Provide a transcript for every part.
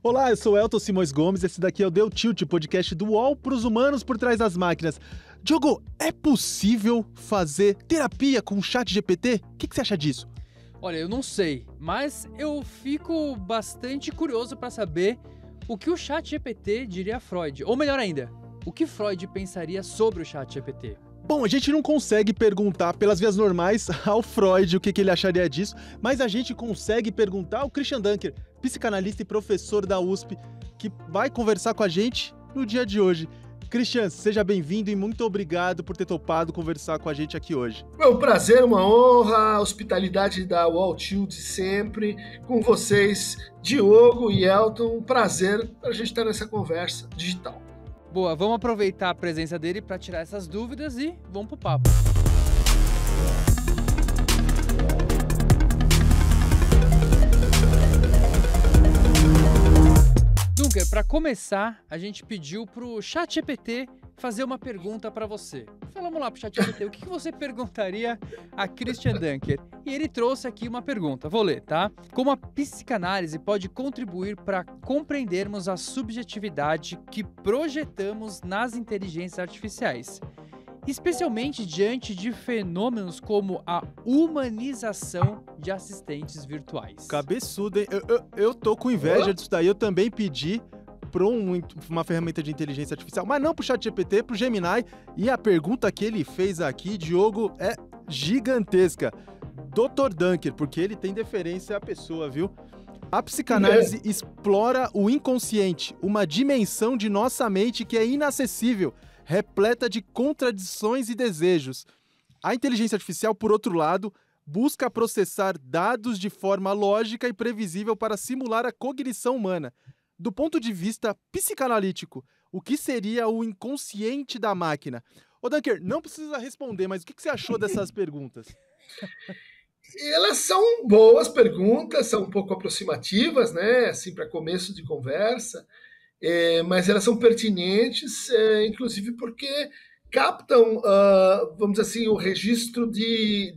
Olá, eu sou Elton Simões Gomes, esse daqui é o Deu Tilt, podcast do UOL para os humanos por trás das máquinas. Diogo, é possível fazer terapia com o ChatGPT? O que você acha disso? Olha, eu não sei, mas eu fico bastante curioso para saber o que o ChatGPT diria a Freud. Ou melhor ainda, o que Freud pensaria sobre o ChatGPT. Bom, a gente não consegue perguntar pelas vias normais ao Freud o que ele acharia disso, mas a gente consegue perguntar ao Christian Dunker, psicanalista e professor da USP, que vai conversar com a gente no dia de hoje. Christian, seja bem-vindo e muito obrigado por ter topado conversar com a gente aqui hoje. É um prazer, uma honra, a hospitalidade da UOL Tilt sempre, com vocês, Diogo e Elton, um prazer para a gente estar nessa conversa digital. Boa, vamos aproveitar a presença dele para tirar essas dúvidas e vamos pro papo. Dunker, para começar, a gente pediu pro ChatGPT fazer uma pergunta para você. Vamos lá pro ChatGPT, o que você perguntaria a Christian Dunker? E ele trouxe aqui uma pergunta, vou ler, tá? Como a psicanálise pode contribuir para compreendermos a subjetividade que projetamos nas inteligências artificiais? Especialmente diante de fenômenos como a humanização de assistentes virtuais. Cabeçudo, hein? Eu tô com inveja disso daí, eu também pedi para uma ferramenta de inteligência artificial, mas não pro ChatGPT, pro Gemini, e a pergunta que ele fez aqui, Diogo, é gigantesca. Dr. Dunker, porque ele tem deferência à pessoa, viu? A psicanálise explora o inconsciente, uma dimensão de nossa mente que é inacessível, repleta de contradições e desejos. A inteligência artificial, por outro lado, busca processar dados de forma lógica e previsível para simular a cognição humana. Do ponto de vista psicanalítico, o que seria o inconsciente da máquina? Ô Dunker, não precisa responder, mas o que você achou dessas perguntas? Elas são boas perguntas, são um pouco aproximativas, né? Assim, para começo de conversa, mas elas são pertinentes, inclusive porque captam, vamos dizer assim, o registro de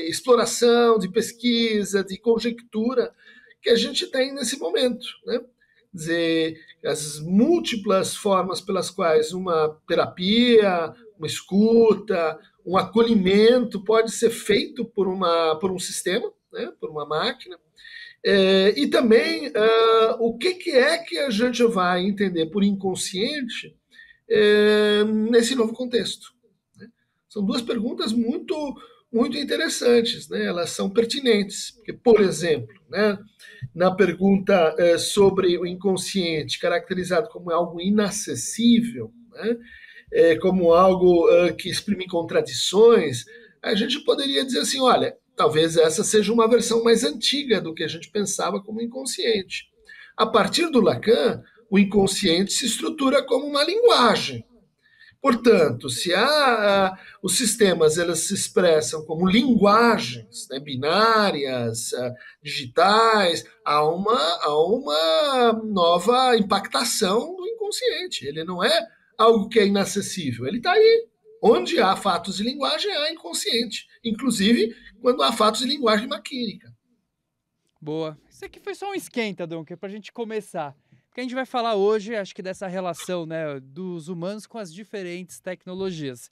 exploração, de pesquisa, de conjectura que a gente tem nesse momento, né? Quer dizer, as múltiplas formas pelas quais uma terapia, uma escuta, um acolhimento pode ser feito por um sistema, né? Por uma máquina, e também o que é que a gente vai entender por inconsciente nesse novo contexto, né? São duas perguntas muito interessantes, né? Elas são pertinentes, porque, por exemplo, né, na pergunta sobre o inconsciente, caracterizado como algo inacessível, né, como algo que exprime contradições, a gente poderia dizer assim, olha, talvez essa seja uma versão mais antiga do que a gente pensava como inconsciente. A partir do Lacan, o inconsciente se estrutura como uma linguagem. Portanto, se os sistemas eles se expressam como linguagens, né, binárias, digitais, há uma nova impactação do inconsciente. Ele não é algo que é inacessível, ele está aí. Onde há fatos de linguagem, há inconsciente. Inclusive, quando há fatos de linguagem maquínica. Boa. Isso aqui foi só um esquenta, Dunker, para a gente começar. Porque a gente vai falar hoje, acho que dessa relação, né, dos humanos com as diferentes tecnologias.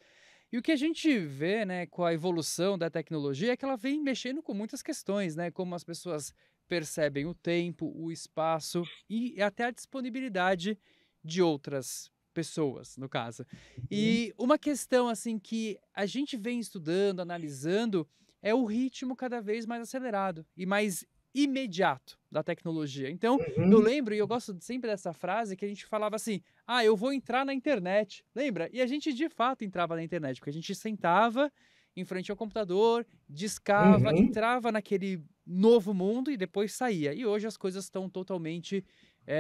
E o que a gente vê, né, com a evolução da tecnologia é que ela vem mexendo com muitas questões, né, como as pessoas percebem o tempo, o espaço e até a disponibilidade de outras pessoas, no caso. E uma questão assim que a gente vem estudando, analisando, é o ritmo cada vez mais acelerado e mais imediato da tecnologia. Então, eu lembro, e eu gosto sempre dessa frase, que a gente falava assim, eu vou entrar na internet, lembra? E a gente de fato entrava na internet, porque a gente sentava em frente ao computador, discava, entrava naquele novo mundo e depois saía. E hoje as coisas estão totalmente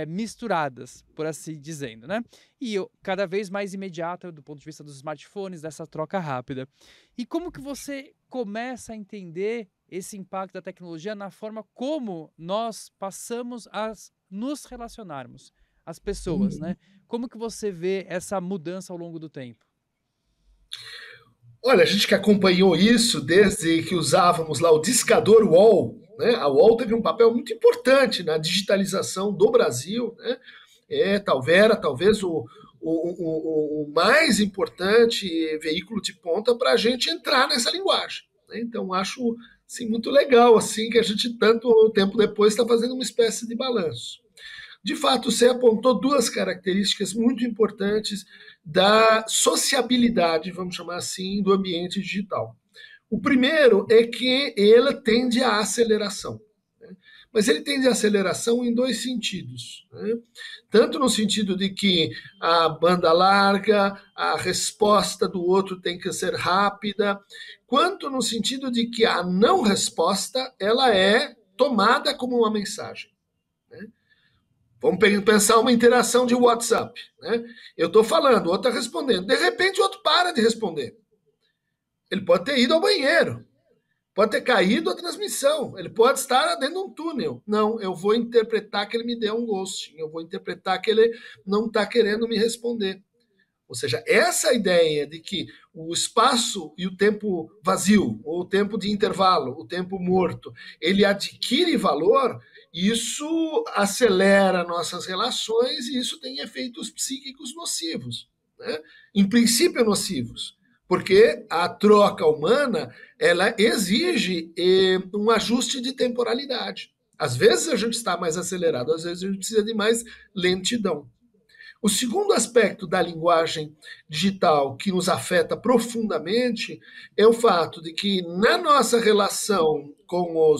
misturadas, por assim dizendo, né? E cada vez mais imediata do ponto de vista dos smartphones, dessa troca rápida. E como que você começa a entender esse impacto da tecnologia na forma como nós passamos a nos relacionarmos, as pessoas, né? Como que você vê essa mudança ao longo do tempo? Olha, a gente que acompanhou isso desde que usávamos lá o discador UOL, né? A UOL teve um papel muito importante na digitalização do Brasil, né? Talvez o mais importante veículo de ponta para a gente entrar nessa linguagem, né? Então, acho assim, muito legal assim, que a gente, tanto tempo depois, está fazendo uma espécie de balanço. De fato, você apontou duas características muito importantes da sociabilidade, vamos chamar assim, do ambiente digital. O primeiro é que ele tende à aceleração, né? Mas ele tende à aceleração em dois sentidos, né? Tanto no sentido de que a banda larga, a resposta do outro tem que ser rápida, quanto no sentido de que a não resposta ela é tomada como uma mensagem, né? Vamos pensar uma interação de WhatsApp, né? Eu estou falando, o outro está respondendo. De repente, o outro para de responder. Ele pode ter ido ao banheiro, pode ter caído a transmissão, ele pode estar dentro de um túnel. Não, eu vou interpretar que ele me deu um ghosting, eu vou interpretar que ele não está querendo me responder. Ou seja, essa ideia de que o espaço e o tempo vazio, ou o tempo de intervalo, o tempo morto, ele adquire valor, isso acelera nossas relações e isso tem efeitos psíquicos nocivos, né? Em princípio nocivos, porque a troca humana ela exige um ajuste de temporalidade. Às vezes a gente está mais acelerado, às vezes a gente precisa de mais lentidão. O segundo aspecto da linguagem digital que nos afeta profundamente é o fato de que, na nossa relação com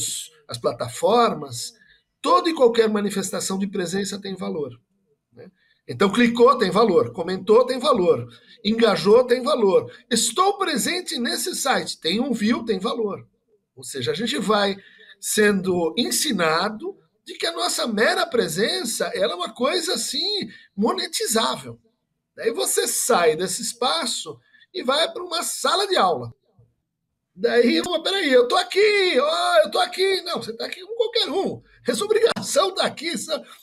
as plataformas, toda e qualquer manifestação de presença tem valor, né? Então, clicou, tem valor. Comentou, tem valor. Engajou, tem valor. Estou presente nesse site, tem um view, tem valor. Ou seja, a gente vai sendo ensinado de que a nossa mera presença ela é uma coisa assim monetizável. Daí você sai desse espaço e vai para uma sala de aula. Daí, peraí, eu tô aqui, eu tô aqui. Não, você tá aqui com qualquer um. É sua obrigação estar aqui,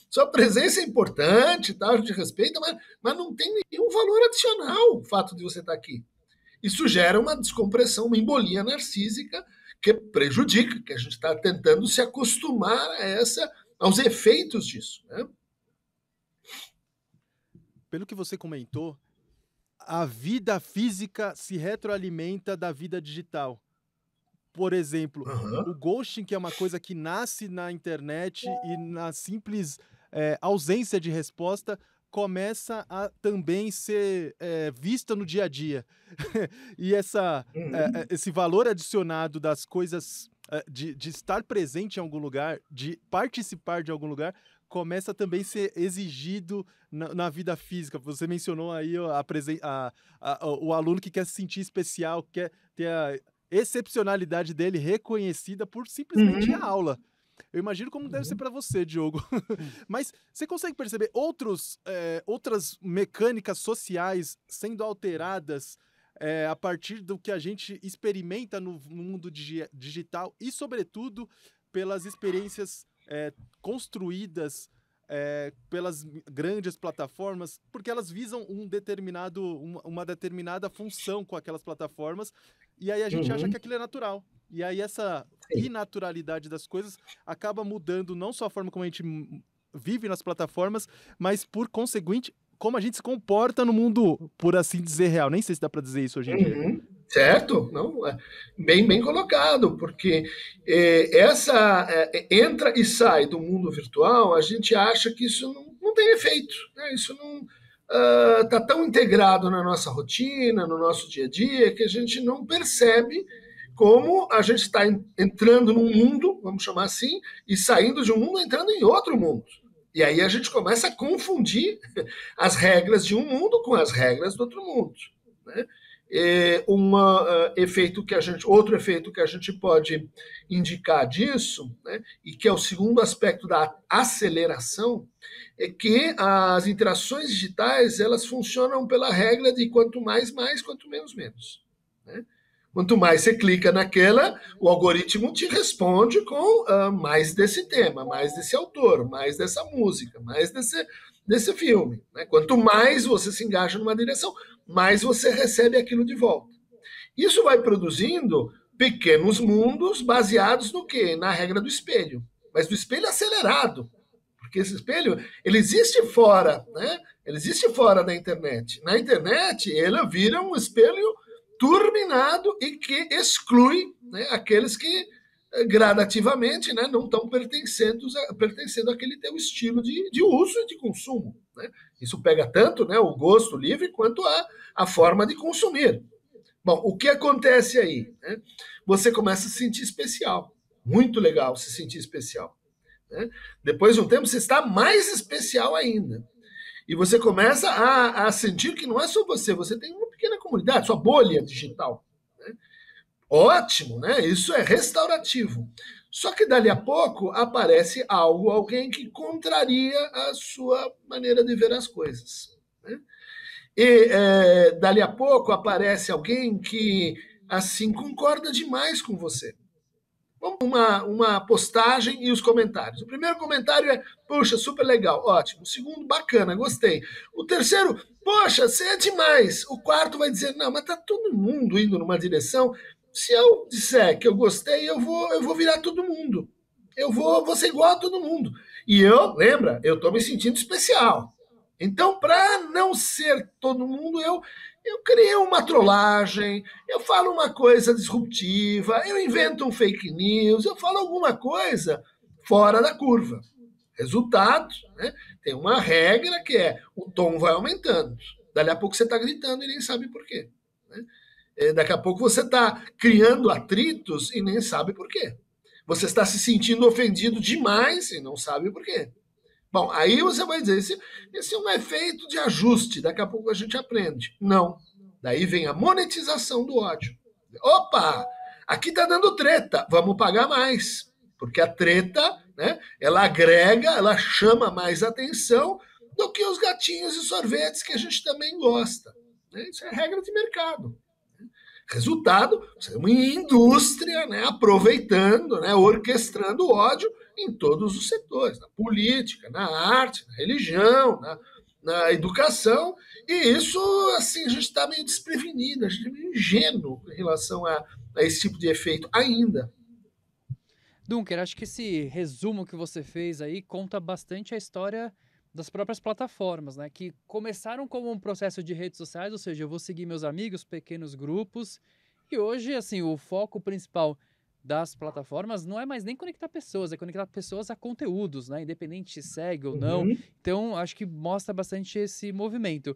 sua presença é importante, tá? A gente respeita, mas não tem nenhum valor adicional o fato de você estar aqui. Isso gera uma descompressão, uma embolia narcísica que prejudica, que a gente está tentando se acostumar aos efeitos disso, né? Pelo que você comentou, a vida física se retroalimenta da vida digital. Por exemplo, o ghosting, que é uma coisa que nasce na internet e na simples ausência de resposta, começa a também ser vista no dia a dia. E esse valor adicionado das coisas, de estar presente em algum lugar, de participar de algum lugar, começa a também ser exigido na vida física. Você mencionou aí o aluno que quer se sentir especial, quer ter a excepcionalidade dele reconhecida por simplesmente a aula. Eu imagino como deve ser para você, Diogo. Mas você consegue perceber outras mecânicas sociais sendo alteradas a partir do que a gente experimenta no mundo digital e, sobretudo, pelas experiências construídas pelas grandes plataformas, porque elas visam uma determinada função com aquelas plataformas, e aí a gente acha que aquilo é natural. E aí essa inaturalidade das coisas acaba mudando não só a forma como a gente vive nas plataformas, mas, por conseguinte, como a gente se comporta no mundo, por assim dizer, real. Nem sei se dá para dizer isso hoje em dia. Certo, não, bem colocado, porque entra e sai do mundo virtual, a gente acha que isso não tem efeito, né? Isso não está tão integrado na nossa rotina, no nosso dia a dia, que a gente não percebe como a gente está entrando num mundo, vamos chamar assim, e saindo de um mundo, entrando em outro mundo. E aí a gente começa a confundir as regras de um mundo com as regras do outro mundo, né? Outro efeito que a gente pode indicar disso, né, e que é o segundo aspecto da aceleração, é que as interações digitais elas funcionam pela regra de quanto mais, quanto menos, menos, né? Quanto mais você clica naquela, o algoritmo te responde com mais desse tema, mais desse autor, mais dessa música, mais desse filme, né? Quanto mais você se engaja numa direção, mais você recebe aquilo de volta. Isso vai produzindo pequenos mundos baseados no quê? Na regra do espelho, mas do espelho acelerado, porque esse espelho ele existe fora, né? Ele existe fora da internet. Na internet, ele vira um espelho turbinado e que exclui, né, aqueles que gradativamente, né, não estão pertencendo àquele teu estilo de uso e de consumo. Né? Isso pega tanto, né, o gosto livre quanto a forma de consumir. Bom, o que acontece aí? Né? Você começa a se sentir especial. Muito legal se sentir especial. Né? Depois de um tempo, você está mais especial ainda. E você começa a sentir que não é só você, você tem uma pequena comunidade, sua bolha digital. Né? Ótimo, né? Isso é restaurativo. Só que dali a pouco aparece alguém que contraria a sua maneira de ver as coisas. Né? E dali a pouco aparece alguém que assim concorda demais com você. Uma postagem e os comentários. O primeiro comentário é, puxa, super legal, ótimo. O segundo, bacana, gostei. O terceiro, poxa, você é demais. O quarto vai dizer, não, mas tá todo mundo indo numa direção. Se eu disser que eu gostei, eu vou virar todo mundo. Eu vou ser igual a todo mundo. E lembra, eu tô me sentindo especial. Então, para não ser todo mundo, eu criei uma trollagem, eu falo uma coisa disruptiva, eu invento um fake news, eu falo alguma coisa fora da curva. Resultado, né? Tem uma regra que é o tom vai aumentando. Dali a pouco você está gritando e nem sabe por quê. Né? Daqui a pouco você está criando atritos e nem sabe por quê. Você está se sentindo ofendido demais e não sabe por quê. Bom, aí você vai dizer, esse é um efeito de ajuste, daqui a pouco a gente aprende. Não. Daí vem a monetização do ódio. Opa, aqui está dando treta, vamos pagar mais. Porque a treta, né, ela agrega, ela chama mais atenção do que os gatinhos e sorvetes que a gente também gosta. Né? Isso é regra de mercado. Resultado, você é uma indústria, né, aproveitando, né, orquestrando o ódio em todos os setores, na política, na arte, na religião, na educação, e isso, assim, a gente está meio desprevenido, a gente é meio ingênuo em relação a esse tipo de efeito ainda. Dunker, acho que esse resumo que você fez aí conta bastante a história das próprias plataformas, né? Que começaram como um processo de redes sociais, ou seja, eu vou seguir meus amigos, pequenos grupos, e hoje, assim, o foco principal das plataformas não é mais nem conectar pessoas, é conectar pessoas a conteúdos, né? Independente se segue ou não. Então, acho que mostra bastante esse movimento.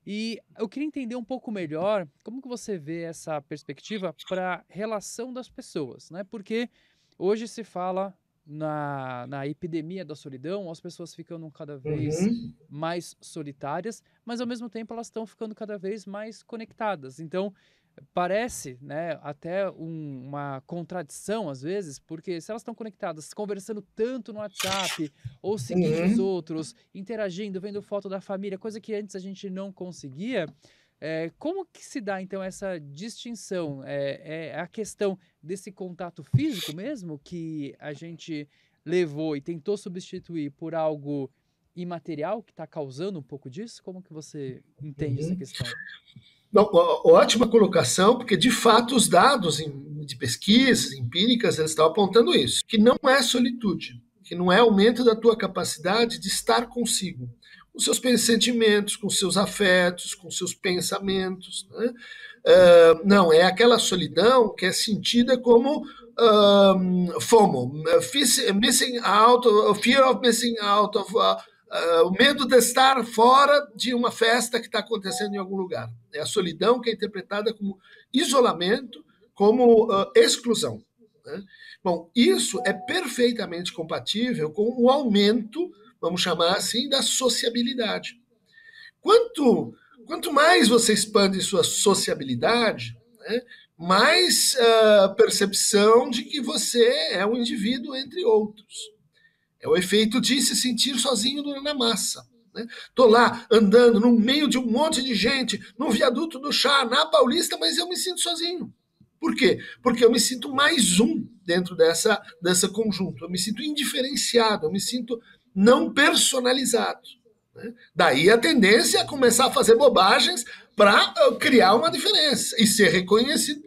E eu queria entender um pouco melhor como que você vê essa perspectiva para a relação das pessoas, né? Porque hoje se fala na epidemia da solidão, as pessoas ficando cada vez mais solitárias, mas ao mesmo tempo elas estão ficando cada vez mais conectadas. Então, parece, né, até uma contradição às vezes, porque se elas estão conectadas, conversando tanto no WhatsApp, ou seguindo os outros, interagindo, vendo foto da família, coisa que antes a gente não conseguia, como que se dá, então, essa distinção? É a questão desse contato físico mesmo que a gente levou e tentou substituir por algo imaterial que está causando um pouco disso? Como que você entende essa questão? Não, ótima colocação, porque de fato os dados de pesquisas empíricas eles estão apontando isso, que não é solitude, que não é aumento da tua capacidade de estar consigo, com seus sentimentos, com seus afetos, com seus pensamentos. Né? Não, é aquela solidão que é sentida como FOMO, missing out, fear of missing out, o medo de estar fora de uma festa que está acontecendo em algum lugar. É a solidão que é interpretada como isolamento, como exclusão. Né? Bom, isso é perfeitamente compatível com o aumento, vamos chamar assim, da sociabilidade. Quanto mais você expande sua sociabilidade, né, mais percepção de que você é um indivíduo entre outros. É o efeito de se sentir sozinho na massa. Estou lá andando no meio de um monte de gente, no viaduto do chá, na Paulista, mas eu me sinto sozinho. Por quê? Porque eu me sinto mais um dentro dessa conjunto. Eu me sinto indiferenciado, eu me sinto não personalizado. né? Daí a tendência é começar a fazer bobagens para criar uma diferença e ser reconhecido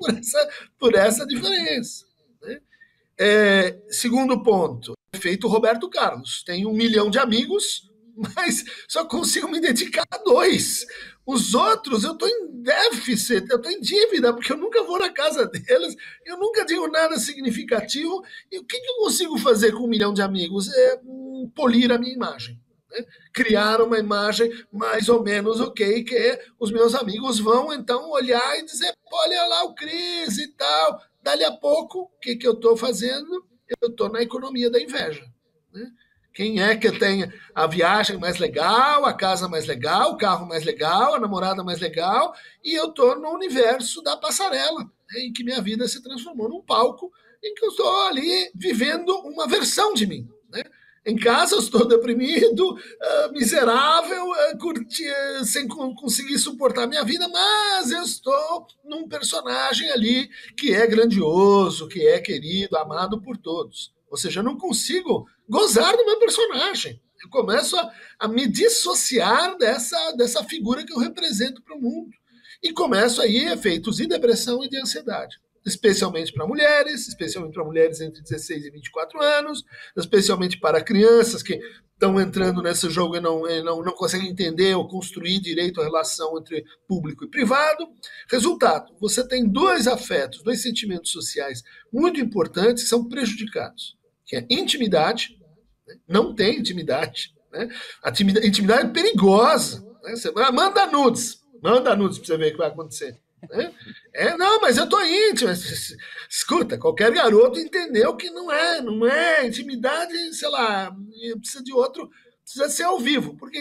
por essa diferença, né? Segundo ponto, efeito Roberto Carlos. Tenho 1 milhão de amigos, mas só consigo me dedicar a 2. Os outros, eu estou em déficit, eu estou em dívida, porque eu nunca vou na casa deles, eu nunca digo nada significativo. E o que eu consigo fazer com 1 milhão de amigos? Polir a minha imagem, né? Criar uma imagem mais ou menos ok, que os meus amigos vão então olhar e dizer, olha lá o Cris e tal. Dali a pouco, o que eu estou fazendo? Eu estou na economia da inveja, né? Quem é que tem a viagem mais legal, a casa mais legal, o carro mais legal, a namorada mais legal, e eu estou no universo da passarela, né, em que minha vida se transformou num palco, em que eu estou ali vivendo uma versão de mim, né? Em casa eu estou deprimido, miserável, sem conseguir suportar a minha vida, mas eu estou num personagem ali que é grandioso, que é querido, amado por todos. Ou seja, eu não consigo gozar do meu personagem. Eu começo a me dissociar dessa figura que eu represento para o mundo. E começo aí efeitos de depressão e de ansiedade. Especialmente para mulheres entre 16 e 24 anos, especialmente para crianças que estão entrando nesse jogo e não conseguem entender ou construir direito a relação entre público e privado. Resultado, você tem 2 afetos, 2 sentimentos sociais muito importantes que são prejudicados, que é intimidade, né? Não tem intimidade, né? A intimidade é perigosa, né? Você manda nudes para você ver o que vai acontecer. Não, mas eu tô íntimo. Escuta, qualquer garoto entendeu que não é intimidade, sei lá, precisa ser ao vivo. Por que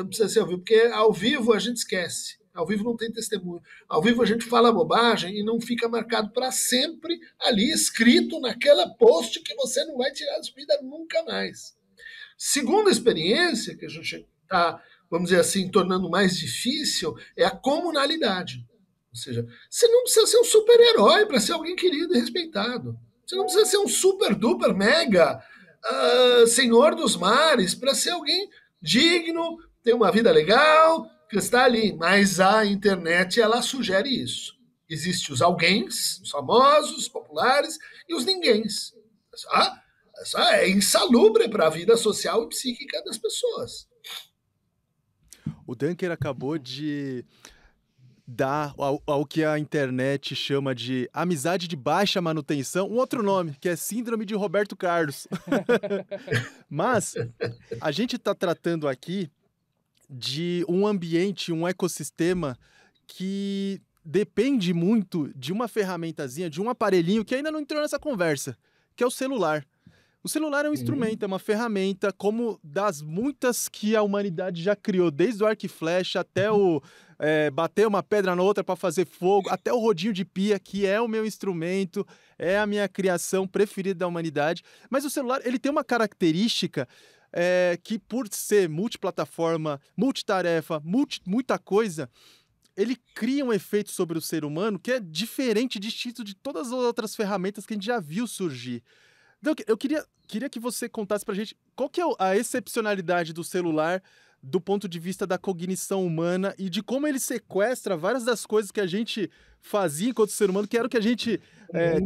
precisa ser ao vivo? Porque ao vivo a gente esquece. Ao vivo não tem testemunho. Ao vivo a gente fala bobagem e não fica marcado para sempre ali, escrito naquela post que você não vai tirar da vida nunca mais. Segunda experiência que a gente está, vamos dizer assim, tornando mais difícil é a comunalidade. Ou seja, você não precisa ser um super-herói para ser alguém querido e respeitado. Você não precisa ser um super-duper mega senhor dos mares para ser alguém digno, ter uma vida legal, que está ali. Mas a internet, ela sugere isso. Existem os alguéms, os famosos, os populares e os ninguéms. Essa é insalubre para a vida social e psíquica das pessoas. O Dunker acabou de dar ao que a internet chama de amizade de baixa manutenção, um outro nome, que é síndrome de Roberto Carlos. Mas a gente está tratando aqui de um ambiente, um ecossistema que depende muito de uma ferramentazinha, de um aparelhinho que ainda não entrou nessa conversa, que é o celular. O celular é um instrumento, é uma ferramenta, como das muitas que a humanidade já criou, desde o arco e flecha até o bater uma pedra na outra para fazer fogo, até o rodinho de pia, que é o meu instrumento, é a minha criação preferida da humanidade. Mas o celular, ele tem uma característica que, por ser multiplataforma, multitarefa, muita coisa, ele cria um efeito sobre o ser humano que é diferente, distinto de todas as outras ferramentas que a gente já viu surgir. Então, eu queria que você contasse pra gente qual que é a excepcionalidade do celular do ponto de vista da cognição humana e de como ele sequestra várias das coisas que a gente fazia enquanto ser humano, que era o que a gente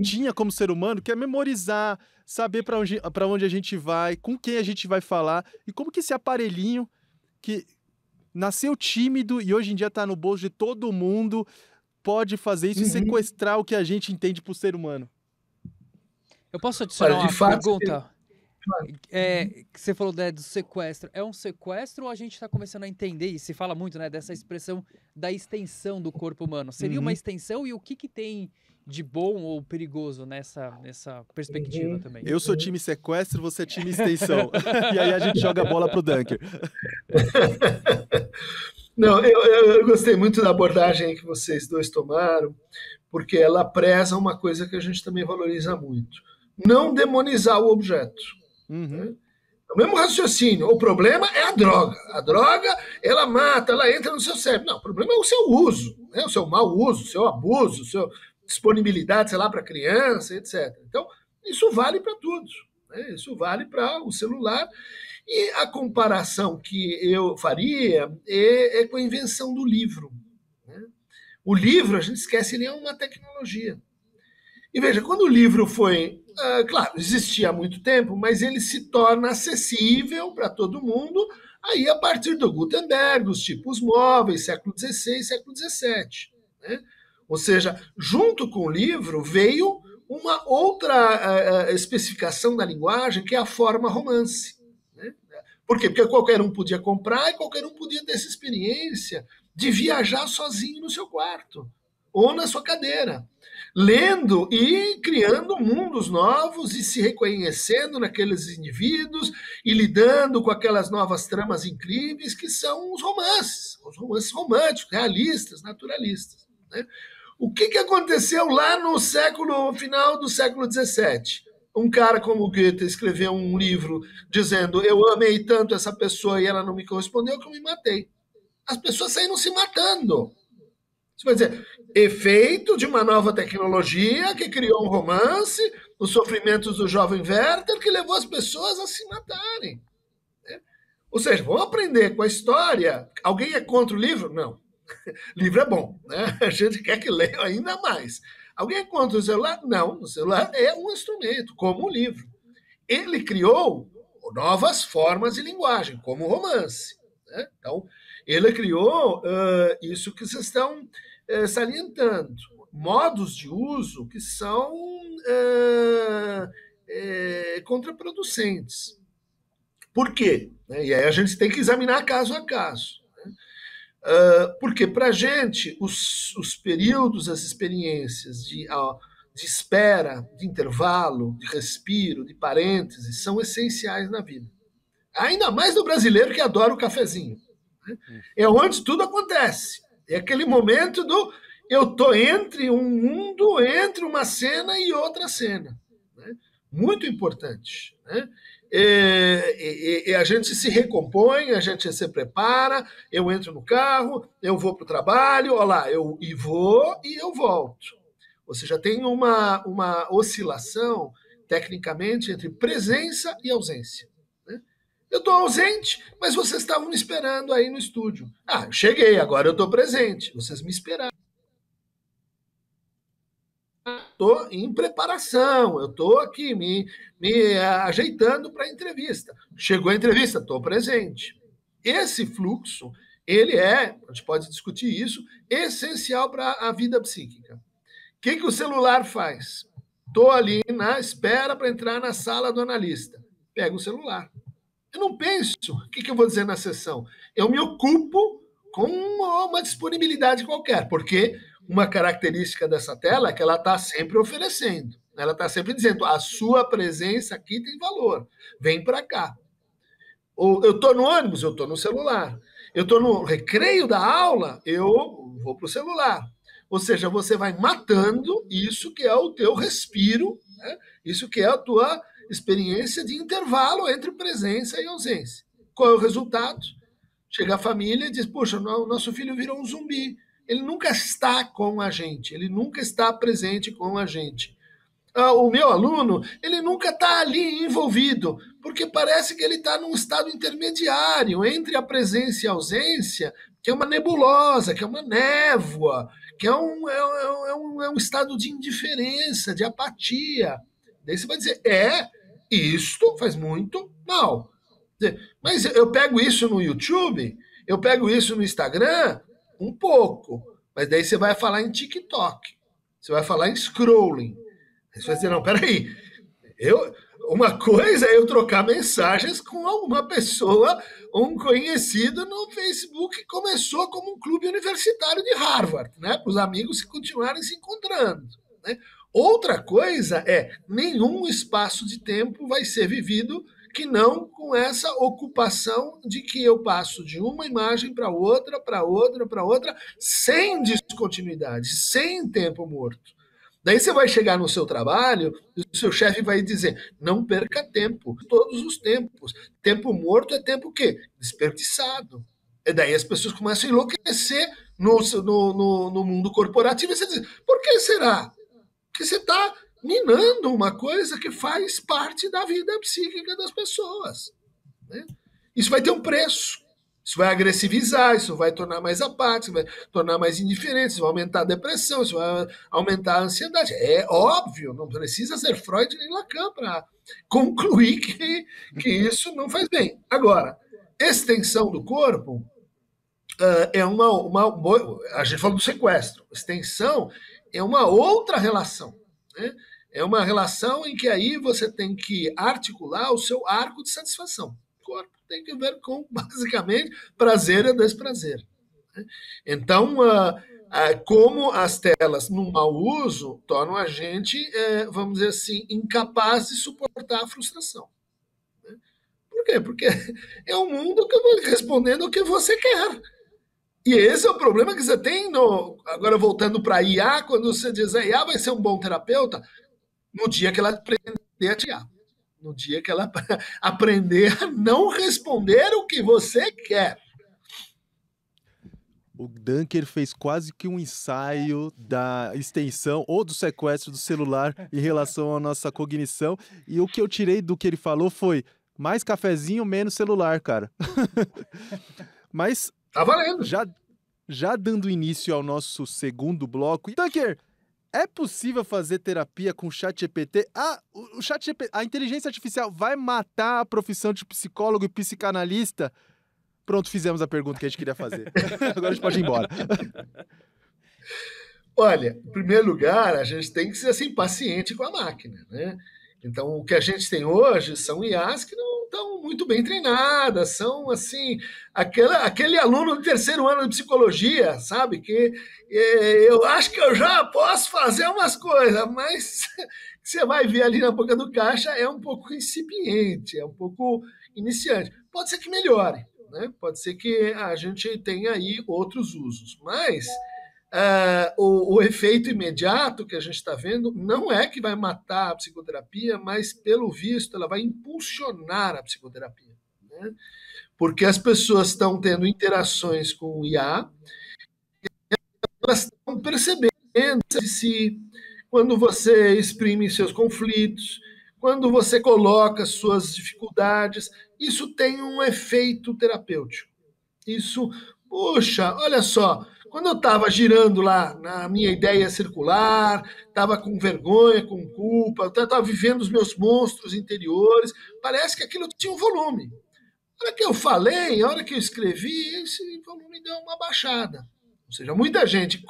tinha como ser humano, que é memorizar, saber para onde a gente vai, com quem a gente vai falar, e como que esse aparelhinho que nasceu tímido e hoje em dia está no bolso de todo mundo pode fazer isso e sequestrar o que a gente entende por ser humano. Eu posso adicionar uma pergunta? Que você falou do sequestro. É um sequestro ou a gente está começando a entender, e se fala muito, né, dessa expressão da extensão do corpo humano? Seria uma extensão, e o que tem de bom ou perigoso nessa perspectiva também? Eu sou time sequestro, você é time extensão. E aí a gente joga a bola pro Dunker. Não, eu gostei muito da abordagem que vocês dois tomaram, porque ela preza uma coisa que a gente também valoriza muito. Não demonizar o objeto. Né? O mesmo raciocínio. O problema é a droga. A droga, ela mata, ela entra no seu cérebro. Não, o problema é o seu uso, né? O seu mau uso, o seu abuso, a sua disponibilidade, sei lá, para criança, etc. Então, isso vale para tudo. né? Isso vale para o celular. E a comparação que eu faria é com a invenção do livro, né? O livro, a gente esquece, ele é uma tecnologia. E veja, quando o livro foi, claro, existia há muito tempo, mas ele se torna acessível para todo mundo aí a partir do Gutenberg, dos tipos móveis, século XVI, século XVII. Né? Ou seja, junto com o livro veio uma outra especificação da linguagem, que é a forma romance. Né? Por quê? Porque qualquer um podia comprar e qualquer um podia ter essa experiência de viajar sozinho no seu quarto ou na sua cadeira, lendo e criando mundos novos e se reconhecendo naqueles indivíduos e lidando com aquelas novas tramas incríveis que são os romances românticos, realistas, naturalistas. Né? O que aconteceu lá no final do século XVII? Um cara como Goethe escreveu um livro dizendo: eu amei tanto essa pessoa e ela não me correspondeu que eu me matei. As pessoas saíram se matando. Você vai dizer, efeito de uma nova tecnologia que criou um romance, os sofrimentos do jovem Werther, que levou as pessoas a se matarem. Né? Ou seja, vamos aprender com a história. Alguém é contra o livro? Não. Livro é bom, né? A gente quer que leia ainda mais. Alguém é contra o celular? Não. O celular é um instrumento, como o livro. Ele criou novas formas de linguagem, como o romance. Né? Então, ele criou isso que vocês estão salientando, modos de uso que são contraproducentes. Por quê? E aí a gente tem que examinar caso a caso. Porque, para a gente, os períodos, as experiências de espera, de intervalo, de respiro, de parênteses, são essenciais na vida. Ainda mais do brasileiro que adora o cafezinho. É onde tudo acontece. É aquele momento do eu estou entre um mundo, entre uma cena e outra cena. Né? Muito importante. Né? A gente se recompõe, a gente se prepara, eu entro no carro, eu vou para o trabalho, olha lá, eu vou e eu volto. Ou seja, tem uma oscilação, tecnicamente, entre presença e ausência. Eu estou ausente, mas vocês estavam me esperando aí no estúdio. Ah, cheguei, agora eu estou presente. Vocês me esperaram. Estou em preparação, eu estou aqui me ajeitando para a entrevista. Chegou a entrevista, estou presente. Esse fluxo, ele a gente pode discutir isso, essencial para a vida psíquica. O que o celular faz? Estou ali na espera para entrar na sala do analista. Pega o celular. Eu não penso, o que eu vou dizer na sessão? Eu me ocupo com uma disponibilidade qualquer, porque uma característica dessa tela é que ela está sempre oferecendo. Ela está sempre dizendo, a sua presença aqui tem valor, vem para cá. Ou eu estou no ônibus, eu estou no celular. Eu estou no recreio da aula, eu vou para o celular. Ou seja, você vai matando isso que é o teu respiro, né? Isso que é a tua experiência de intervalo entre presença e ausência. Qual é o resultado? Chega a família e diz, puxa, nosso filho virou um zumbi. Ele nunca está com a gente, ele nunca está presente com a gente. O meu aluno, ele nunca está ali envolvido, porque parece que ele está num estado intermediário entre a presença e a ausência, que é uma nebulosa, que é uma névoa, que é um estado de indiferença, de apatia. Daí você vai dizer, isto faz muito mal. Mas eu pego isso no YouTube, eu pego isso no Instagram, um pouco. Mas daí você vai falar em TikTok, você vai falar em scrolling. Aí você vai dizer, não, peraí, uma coisa é eu trocar mensagens com alguma pessoa, um conhecido no Facebook que começou como um clube universitário de Harvard, né, para os amigos continuarem se encontrando. Né? Outra coisa nenhum espaço de tempo vai ser vivido que não com essa ocupação de que eu passo de uma imagem para outra, para outra, para outra, sem descontinuidade, sem tempo morto. Daí você vai chegar no seu trabalho e o seu chefe vai dizer, não perca tempo, todos os tempos. Tempo morto é tempo o quê? Desperdiçado. E daí as pessoas começam a enlouquecer no mundo corporativo e você diz, por que será? Porque você está minando uma coisa que faz parte da vida psíquica das pessoas, né? Isso vai ter um preço. Isso vai agressivizar, isso vai tornar mais apático, vai tornar mais indiferente, isso vai aumentar a depressão, isso vai aumentar a ansiedade. É óbvio, não precisa ser Freud nem Lacan para concluir que isso não faz bem. Agora, extensão do corpo é a gente falou do sequestro. Extensão é uma outra relação, né? É uma relação em que aí você tem que articular o seu arco de satisfação. O corpo tem que ver com, basicamente, prazer e desprazer, né? Então, como as telas, no mau uso, tornam a gente, vamos dizer assim, incapaz de suportar a frustração. Né? Por quê? Porque é um mundo que vai respondendo o que você quer. E esse é o problema que você tem, agora voltando para a IA, quando você diz a IA vai ser um bom terapeuta, no dia que ela aprender a tirar. No dia que ela aprender a não responder o que você quer. O Dunker fez quase que um ensaio da extensão ou do sequestro do celular em relação à nossa cognição. E o que eu tirei do que ele falou foi mais cafezinho, menos celular, cara. Mas tá valendo. Já dando início ao nosso segundo bloco. Dunker, é possível fazer terapia com o ChatGPT? O ChatGPT, a inteligência artificial vai matar a profissão de psicólogo e psicanalista? Pronto, fizemos a pergunta que a gente queria fazer. Agora a gente pode ir embora. Olha, em primeiro lugar, a gente tem que ser assim, paciente com a máquina, né? Então, o que a gente tem hoje são IAs que não estão muito bem treinadas, são, assim, aquele aluno do terceiro ano de psicologia, sabe? Que eu acho que eu já posso fazer umas coisas, mas você vai ver ali na boca do caixa é um pouco incipiente, é um pouco iniciante. Pode ser que melhore, né? Pode ser que a gente tenha aí outros usos, mas o efeito imediato que a gente está vendo não é que vai matar a psicoterapia, mas, pelo visto, ela vai impulsionar a psicoterapia, né? Porque as pessoas estão tendo interações com o IA, elas estão percebendo se quando você exprime seus conflitos, quando você coloca suas dificuldades, isso tem um efeito terapêutico. Isso, poxa, olha só, quando eu estava girando lá na minha ideia circular, estava com vergonha, com culpa, estava vivendo os meus monstros interiores, parece que aquilo tinha um volume. A hora que eu falei, a hora que eu escrevi, esse volume deu uma baixada. Ou seja, muita gente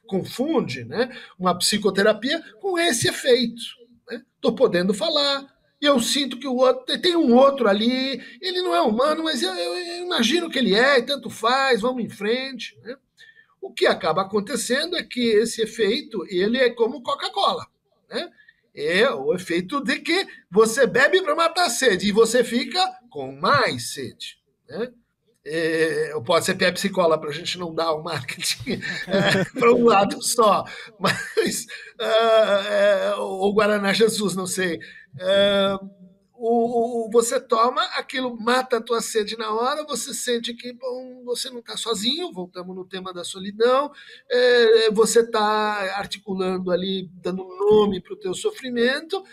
confunde, né, uma psicoterapia com esse efeito. Estou podendo falar, e eu sinto que o outro, tem um outro ali, ele não é humano, mas eu imagino que ele é, e tanto faz, vamos em frente, né? O que acaba acontecendo é que esse efeito, ele é como Coca-Cola, né? É o efeito de que você bebe para matar a sede e você fica com mais sede, né? Pode ser Pepsi-Cola para a gente não dar o marketing para um lado só, mas ou Guaraná Jesus, não sei. Você toma, aquilo mata a tua sede na hora, você sente que bom, você não está sozinho, voltamos no tema da solidão, você está articulando ali, dando nome para o teu sofrimento,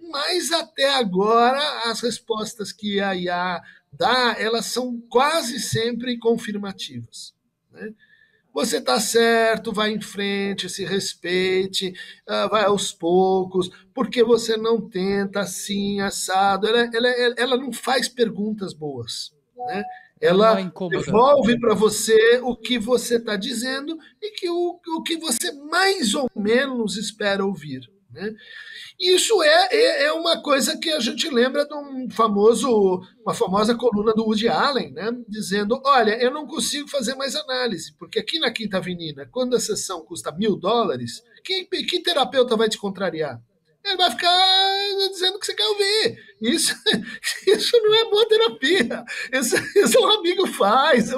mas até agora as respostas que a IA dá, elas são quase sempre confirmativas, né? Você está certo, vai em frente, se respeite, vai aos poucos, porque você não tenta assim, assado. Ela não faz perguntas boas, né? Ela devolve para você o que você está dizendo e que o que você mais ou menos espera ouvir, né? Isso é uma coisa que a gente lembra de uma famosa coluna do Woody Allen, né? Dizendo, olha, eu não consigo fazer mais análise, porque aqui na Quinta Avenida, quando a sessão custa $1.000, que terapeuta vai te contrariar? Ele vai ficar dizendo o que você quer ouvir. Isso não é boa terapia. Isso um amigo faz.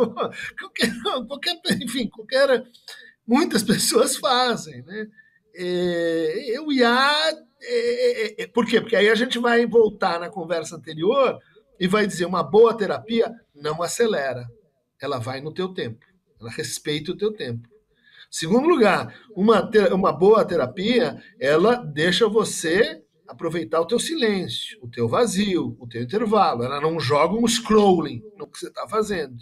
Muitas pessoas fazem, né? O IA... Por quê? Porque aí a gente vai voltar na conversa anterior e vai dizer uma boa terapia não acelera. Ela vai no teu tempo. Ela respeita o teu tempo. Segundo lugar, uma boa terapia, ela deixa você aproveitar o teu silêncio, o teu vazio, o teu intervalo. Ela não joga um scrolling no que você está fazendo.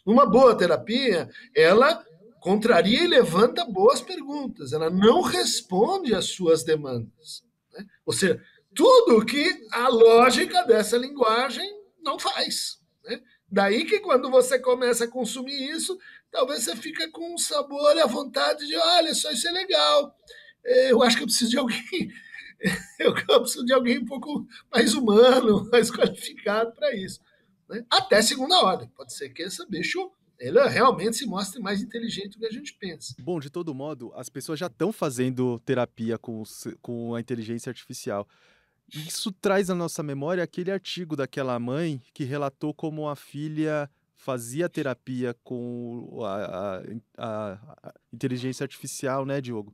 Uma boa terapia, ela contraria e levanta boas perguntas. Ela não responde às suas demandas, né? Ou seja, tudo que a lógica dessa linguagem não faz, né? Daí que quando você começa a consumir isso, talvez você fica com um sabor e a vontade de, olha, só isso é legal. Eu acho que eu preciso de alguém, eu preciso de alguém um pouco mais humano, mais qualificado para isso, né? Até segunda ordem. Pode ser que esse bicho ele realmente se mostre mais inteligente do que a gente pensa. Bom, de todo modo, as pessoas já estão fazendo terapia com a inteligência artificial. Isso traz à nossa memória aquele artigo daquela mãe que relatou como a filha fazia terapia com a inteligência artificial, né, Diogo?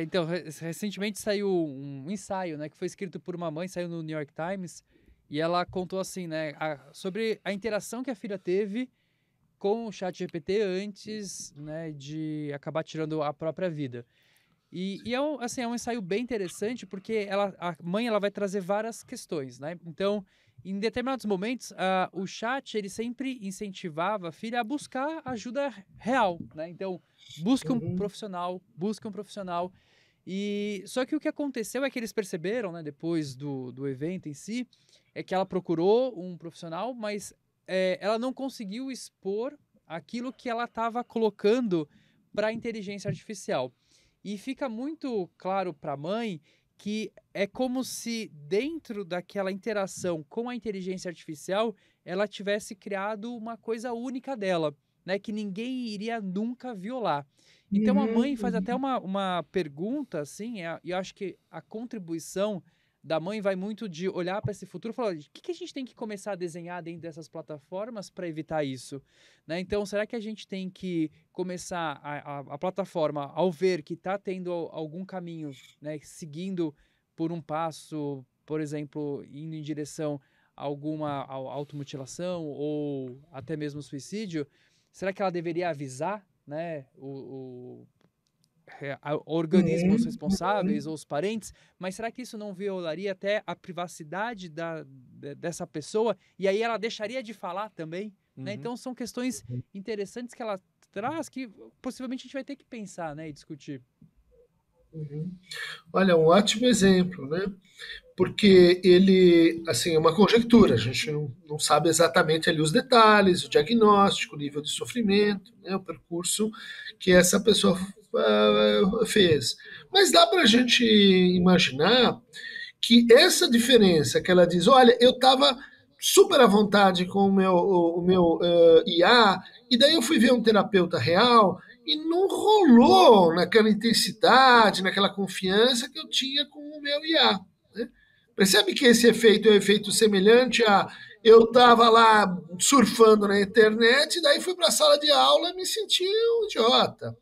Então, recentemente saiu um ensaio, né, que foi escrito por uma mãe, saiu no New York Times, e ela contou assim, né, sobre a interação que a filha teve com o ChatGPT antes, né, de acabar tirando a própria vida. E é um ensaio bem interessante, porque a mãe ela vai trazer várias questões, né? Então, em determinados momentos, o chat ele sempre incentivava a filha a buscar ajuda real, né? Então, busque um profissional, busque um profissional. E só que o que aconteceu é que eles perceberam, né, depois do evento em si, é que ela procurou um profissional, mas ela não conseguiu expor aquilo que ela estava colocando para a inteligência artificial. E fica muito claro para a mãe que é como se dentro daquela interação com a inteligência artificial ela tivesse criado uma coisa única dela, né, que ninguém iria nunca violar. Então a mãe faz até uma pergunta, assim, e eu acho que a contribuição da mãe vai muito de olhar para esse futuro e falar: o que a gente tem que começar a desenhar dentro dessas plataformas para evitar isso? Né? Então, será que a gente tem que começar a plataforma, ao ver que está tendo algum caminho, né, seguindo por um passo, por exemplo, indo em direção a alguma automutilação ou até mesmo suicídio, será que ela deveria avisar, né, organismos responsáveis ou os parentes, mas será que isso não violaria até a privacidade dessa pessoa e aí ela deixaria de falar também? Né? Então são questões interessantes que ela traz que possivelmente a gente vai ter que pensar, né, e discutir. Olha, um ótimo exemplo, né? Porque ele, assim, é uma conjectura, a gente não sabe exatamente ali os detalhes, o diagnóstico, o nível de sofrimento, né, o percurso que essa pessoa fez. Mas dá para a gente imaginar que essa diferença que ela diz, olha, eu estava super à vontade com o meu IA, e daí eu fui ver um terapeuta real e não rolou naquela intensidade, naquela confiança que eu tinha com o meu IA. Né? Percebe que esse efeito é um efeito semelhante a eu estava lá surfando na internet, e daí fui para a sala de aula e me senti um idiota.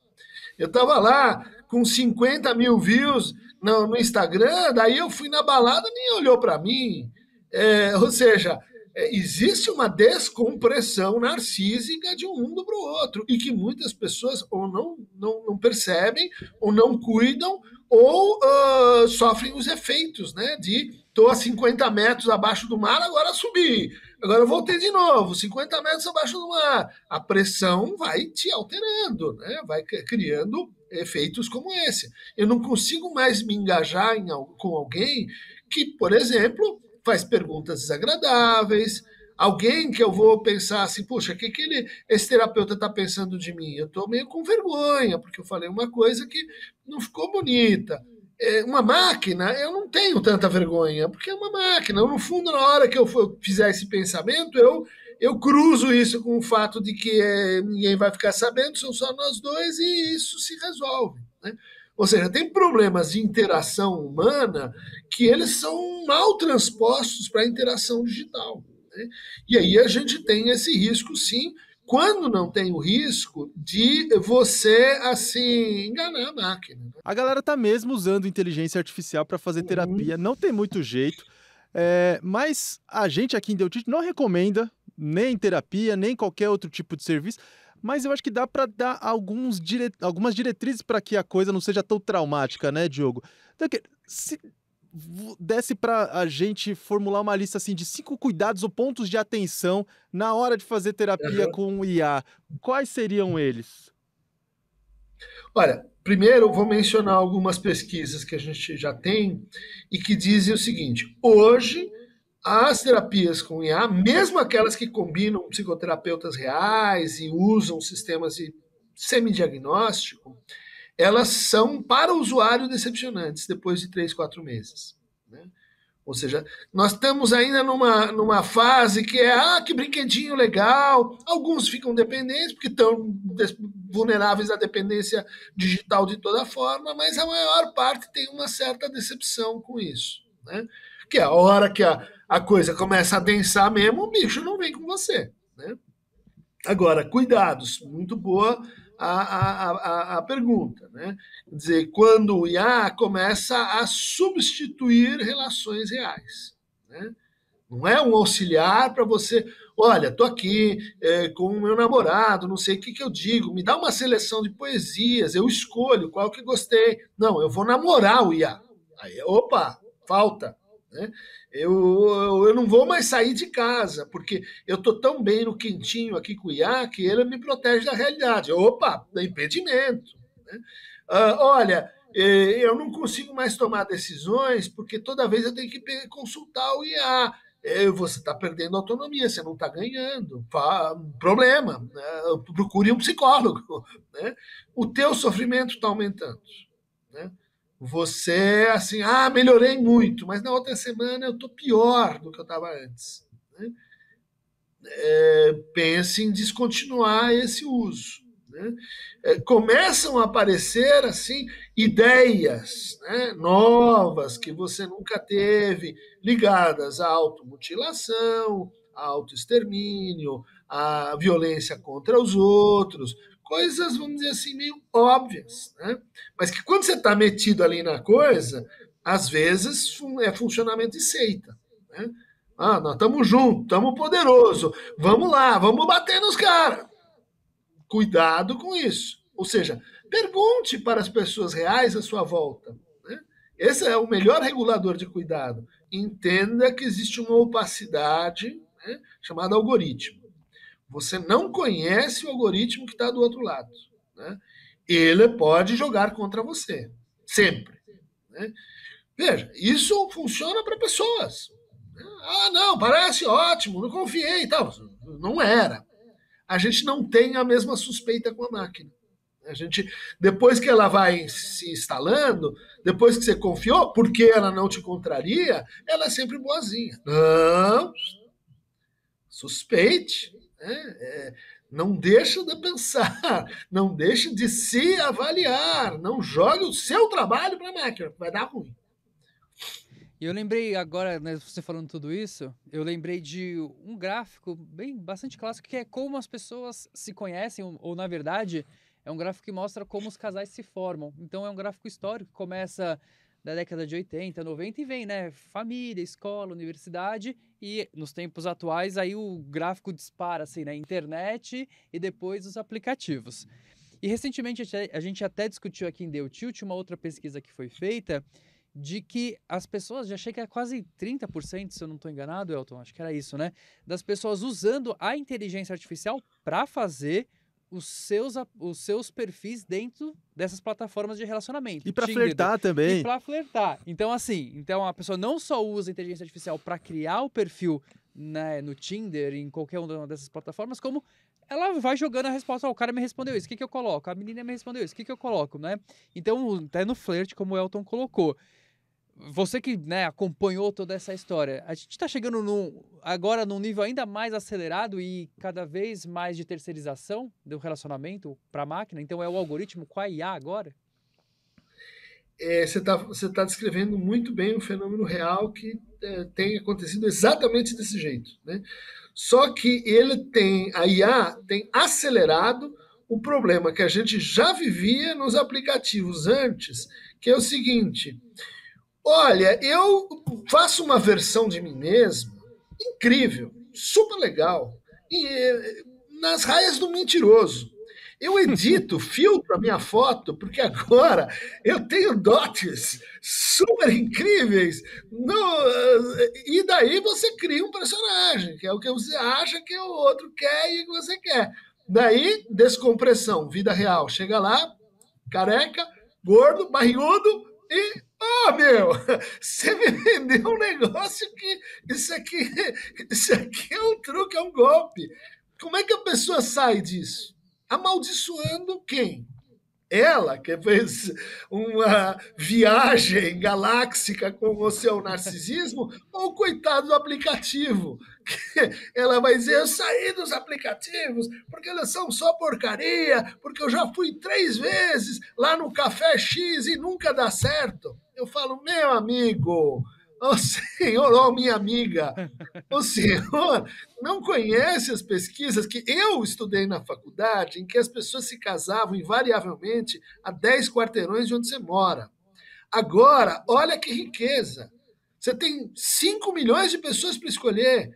Eu estava lá com 50 mil views no Instagram, daí eu fui na balada e nem olhou para mim. Ou seja, existe uma descompressão narcísica de um mundo para o outro e que muitas pessoas ou não percebem, ou não cuidam, ou sofrem os efeitos, né? De estou a 50 metros abaixo do mar, agora subi. Agora eu voltei de novo, 50 metros abaixo do mar. A pressão vai te alterando, né? Vai criando efeitos como esse. Eu não consigo mais me engajar com alguém que, por exemplo, faz perguntas desagradáveis, alguém que eu vou pensar assim, puxa, o que esse terapeuta está pensando de mim? Eu estou meio com vergonha, porque eu falei uma coisa que não ficou bonita. Uma máquina, eu não tenho tanta vergonha, porque é uma máquina. No fundo, na hora que eu fizer esse pensamento, eu cruzo isso com o fato de que ninguém vai ficar sabendo, são só nós dois, e isso se resolve. Né? Ou seja, tem problemas de interação humana que eles são mal transpostos para a interação digital. Né? E aí a gente tem esse risco, sim, quando não tem o risco de você, assim, enganar a máquina. A galera tá mesmo usando inteligência artificial para fazer terapia, não tem muito jeito, mas a gente aqui em Deutich não recomenda nem terapia, nem qualquer outro tipo de serviço, mas eu acho que dá para dar algumas diretrizes para que a coisa não seja tão traumática, né, Diogo? Então, se desse para a gente formular uma lista assim de 5 cuidados ou pontos de atenção na hora de fazer terapia Uhum. com o IA, quais seriam eles? Olha, primeiro eu vou mencionar algumas pesquisas que a gente já tem e que dizem o seguinte: hoje as terapias com IA, mesmo aquelas que combinam psicoterapeutas reais e usam sistemas de semidiagnóstico, elas são para o usuário decepcionantes depois de 3, 4 meses. Né? Ou seja, nós estamos ainda numa fase que que brinquedinho legal. Alguns ficam dependentes, porque estão vulneráveis à dependência digital de toda forma, mas a maior parte tem uma certa decepção com isso. Né? Que é a hora que a coisa começa a densar mesmo, o bicho não vem com você. Né? Agora, cuidados, muito boa a pergunta. Né? Quer dizer, quando o IA começa a substituir relações reais. Né? Não é um auxiliar para você, olha, estou aqui com o meu namorado, não sei o que eu digo, me dá uma seleção de poesias, eu escolho qual que gostei. Não, eu vou namorar o IA. Aí, opa, falta. Né? Eu não vou mais sair de casa, porque eu estou tão bem no quentinho aqui com o IA que ele me protege da realidade. Opa, impedimento. Né? Olha, eu não consigo mais tomar decisões porque toda vez eu tenho que consultar o IA. Você está perdendo autonomia, você não está ganhando. Problema, né? Procure um psicólogo. Né? O teu sofrimento está aumentando. Né? Você, assim, melhorei muito, mas na outra semana eu estou pior do que eu estava antes. Né? Pense em descontinuar esse uso. Né? Começam a aparecer assim ideias, né, novas que você nunca teve, ligadas à automutilação, à autoextermínio, à violência contra os outros, coisas, vamos dizer assim, meio óbvias, né? Mas que quando você está metido ali na coisa, às vezes é funcionamento de seita. Né? Nós estamos juntos, estamos poderosos, vamos lá, vamos bater nos caras. Cuidado com isso. Ou seja, pergunte para as pessoas reais à sua volta. Né? Esse é o melhor regulador de cuidado. Entenda que existe uma opacidade, né, chamada algoritmo. Você não conhece o algoritmo que está do outro lado. Né? Ele pode jogar contra você. Sempre. Né? Veja, isso funciona para pessoas. Não, parece ótimo, não confiei e tal. Não era. A gente não tem a mesma suspeita com a máquina. A gente, depois que ela vai se instalando, depois que você confiou, porque ela não te contraria, ela é sempre boazinha. Não, suspeite. Né? Não deixa de pensar, não deixe de se avaliar, não jogue o seu trabalho para a máquina, vai dar ruim. E eu lembrei agora, né, você falando tudo isso, eu lembrei de um gráfico bastante clássico, que é como as pessoas se conhecem, ou na verdade, é um gráfico que mostra como os casais se formam. Então é um gráfico histórico que começa da década de 80, 90 e vem, né, família, escola, universidade, e nos tempos atuais aí o gráfico dispara, assim, na internet e depois os aplicativos. E recentemente a gente até discutiu aqui em Deu Tilt uma outra pesquisa que foi feita, de que as pessoas, já chega a quase 30%, se eu não estou enganado, Elton, acho que era isso, né? Das pessoas usando a inteligência artificial para fazer os seus perfis dentro dessas plataformas de relacionamento. E para flertar também. E para flertar. Então, assim, a pessoa não só usa a inteligência artificial para criar o perfil, né, no Tinder, em qualquer uma dessas plataformas, como ela vai jogando a resposta. O cara me respondeu isso, o que eu coloco? A menina me respondeu isso, o que eu coloco, né? Então, até no flerte, como o Elton colocou. Você que, né, acompanhou toda essa história, a gente está chegando agora num nível ainda mais acelerado e cada vez mais de terceirização do relacionamento para a máquina. Então é o algoritmo com a IA agora? Você tá descrevendo muito bem o fenômeno real que tem acontecido exatamente desse jeito. Né? Só que a IA tem acelerado o problema que a gente já vivia nos aplicativos antes, que é o seguinte: olha, eu faço uma versão de mim mesmo incrível, super legal, nas raias do mentiroso. Eu edito, filtro a minha foto, porque agora eu tenho dotes super incríveis. E daí você cria um personagem, que é o que você acha que o outro quer e que você quer. Daí, descompressão, vida real. Chega lá, careca, gordo, barrigudo e... meu, você me vendeu um negócio que isso aqui é um truque, é um golpe. Como é que a pessoa sai disso? Amaldiçoando quem? Ela, que fez uma viagem galáxica com o seu narcisismo, ou o coitado do aplicativo? Ela vai dizer, eu saí dos aplicativos porque eles são só porcaria, porque eu já fui 3 vezes lá no Café X e nunca dá certo. Eu falo, meu amigo, senhor, minha amiga, o senhor não conhece as pesquisas que eu estudei na faculdade, em que as pessoas se casavam invariavelmente a 10 quarteirões de onde você mora. Agora, olha que riqueza. Você tem 5 milhões de pessoas para escolher,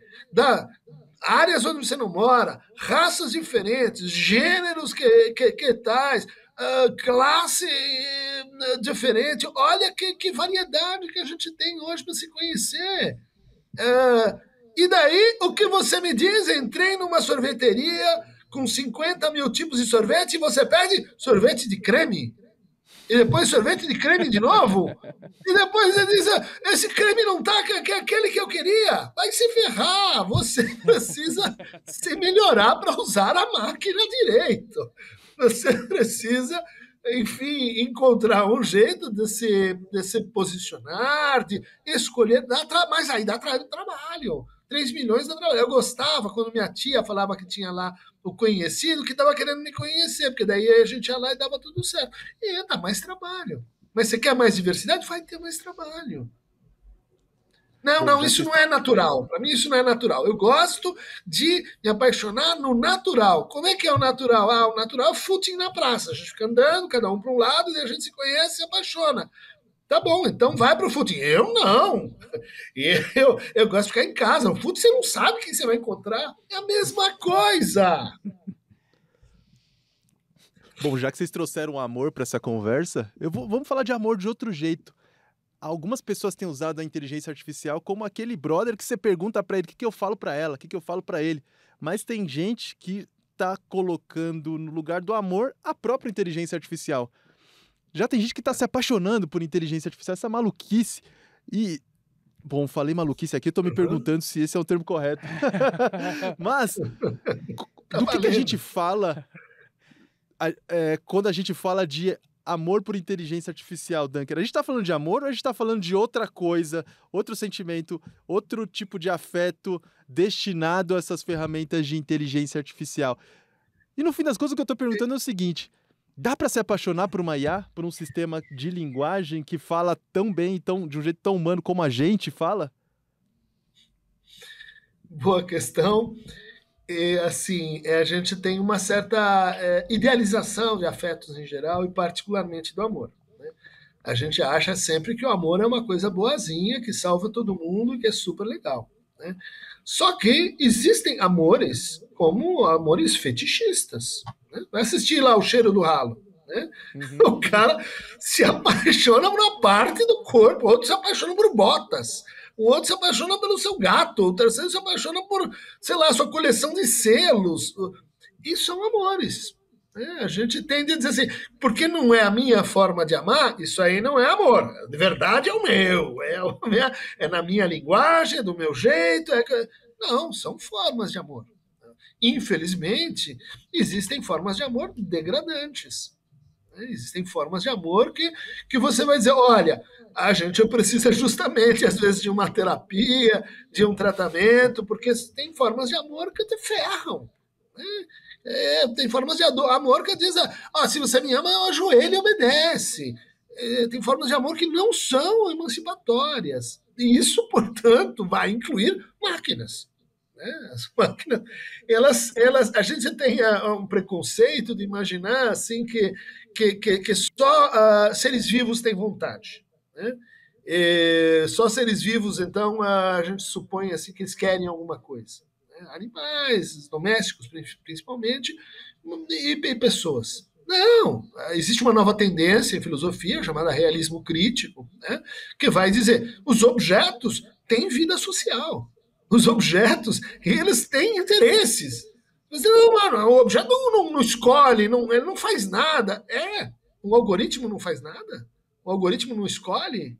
áreas onde você não mora, raças diferentes, gêneros que tais, classe diferente. Olha que variedade que a gente tem hoje para se conhecer. E daí, o que você me diz? Entrei numa sorveteria com 50 mil tipos de sorvete e você pede sorvete de creme. E depois sorvete de creme de novo. E depois você diz, esse creme não tá, que é aquele que eu queria. Vai se ferrar. Você precisa se melhorar para usar a máquina direito. Você precisa, enfim, encontrar um jeito de se posicionar, de escolher, mas aí dá trabalho. 3 milhões dá trabalho. Eu gostava quando minha tia falava que tinha lá o conhecido que estava querendo me conhecer, porque daí a gente ia lá e dava tudo certo. E dá mais trabalho. Mas você quer mais diversidade? Vai ter mais trabalho. Não, isso não é natural. Para mim, isso não é natural. Eu gosto de me apaixonar no natural. Como é que é o natural? O natural é o footing na praça. A gente fica andando, cada um para um lado, e a gente se conhece e se apaixona. Tá bom, então vai para o footing. Eu não. Eu gosto de ficar em casa. O footing você não sabe quem você vai encontrar. É a mesma coisa. Bom, já que vocês trouxeram amor para essa conversa, vamos falar de amor de outro jeito. Algumas pessoas têm usado a inteligência artificial como aquele brother que você pergunta para ele o que eu falo para ela, o que eu falo para ele. Mas tem gente que tá colocando no lugar do amor a própria inteligência artificial. Já tem gente que tá se apaixonando por inteligência artificial, essa maluquice. E, bom, falei maluquice aqui, eu tô me perguntando se esse é o termo correto. Mas, do que a gente fala quando a gente fala de amor por inteligência artificial, Dunker? A gente tá falando de amor ou a gente tá falando de outra coisa, outro sentimento, outro tipo de afeto destinado a essas ferramentas de inteligência artificial? E no fim das contas, o que eu tô perguntando é o seguinte: dá para se apaixonar por uma IA, por um sistema de linguagem que fala tão bem, de um jeito tão humano como a gente fala? Boa questão. E, assim, a gente tem uma certa idealização de afetos em geral e particularmente do amor, né? A gente acha sempre que o amor é uma coisa boazinha, que salva todo mundo, que é super legal, né? Só que existem amores como amores fetichistas, né? Vai assistir lá O Cheiro do Ralo, né? O cara se apaixona por uma parte do corpo, o outro se apaixona por botas, o outro se apaixona pelo seu gato, o terceiro se apaixona por, sei lá, sua coleção de selos. Isso são amores. A gente tende a dizer assim, porque não é a minha forma de amar, isso aí não é amor. De verdade é o meu, é na minha linguagem, é do meu jeito. Não, são formas de amor. Infelizmente, existem formas de amor degradantes. Existem formas de amor que você vai dizer, olha, a gente precisa justamente, às vezes, de uma terapia, de um tratamento, porque tem formas de amor que te ferram, né? Tem formas de amor que diz, se você me ama, eu ajoelho e obedece. Tem formas de amor que não são emancipatórias. E isso, portanto, vai incluir máquinas. As máquinas, a gente tem um preconceito de imaginar assim que só seres vivos têm vontade, né? Só seres vivos, então, a gente supõe assim que eles querem alguma coisa, né? né? Animais, domésticos principalmente, e pessoas. Não, existe uma nova tendência em filosofia chamada realismo crítico, né, que vai dizer os objetos têm vida social. Os objetos, eles têm interesses. Mas não, mano, o objeto não escolhe, ele não faz nada. O algoritmo não faz nada. O algoritmo não escolhe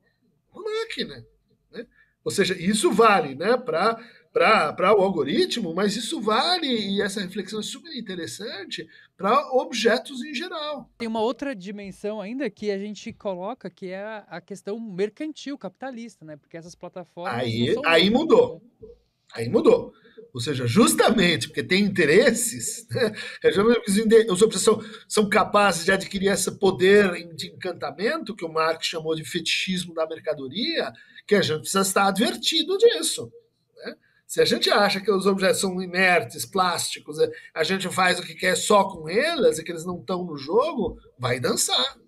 uma máquina. Né? Ou seja, isso vale, né, para o algoritmo, mas isso vale, e essa reflexão é super interessante, para objetos em geral. Tem uma outra dimensão ainda que a gente coloca, que é a questão mercantil, capitalista, né? Porque essas plataformas não são Aí loucas, mudou. né? Aí mudou. Ou seja, justamente porque tem interesses, né, os objetos são capazes de adquirir esse poder de encantamento, que o Marx chamou de fetichismo da mercadoria, que a gente precisa estar advertido disso. Né? Se a gente acha que os objetos são inertes, plásticos, a gente faz o que quer só com eles e que eles não estão no jogo, vai dançar.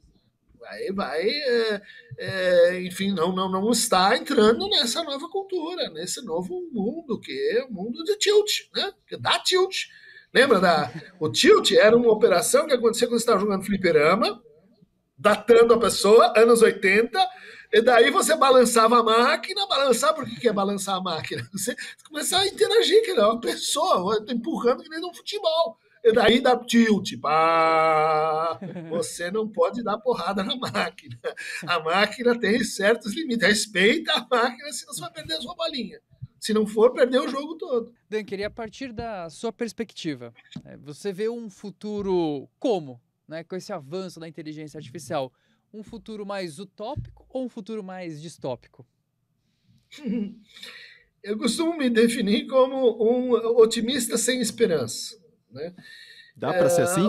Enfim, não está entrando nessa nova cultura, nesse novo mundo, que é o mundo de tilt, né? Que dá tilt. Lembra o tilt era uma operação que acontecia quando você estava jogando fliperama, datando a pessoa, anos 80, e daí você balançava a máquina. Por que é balançar a máquina? Você começa a interagir, que é uma pessoa empurrando que nem no futebol. E daí dá tilt. Pá, você não pode dar porrada na máquina. A máquina tem certos limites. Respeita a máquina, senão você vai perder a sua bolinha. Se não for, perder o jogo todo. Dan, queria, a partir da sua perspectiva, você vê um futuro como, né, com esse avanço da inteligência artificial? Um futuro mais utópico ou um futuro mais distópico? Eu costumo me definir como um otimista sem esperança. Né? Dá para ser assim?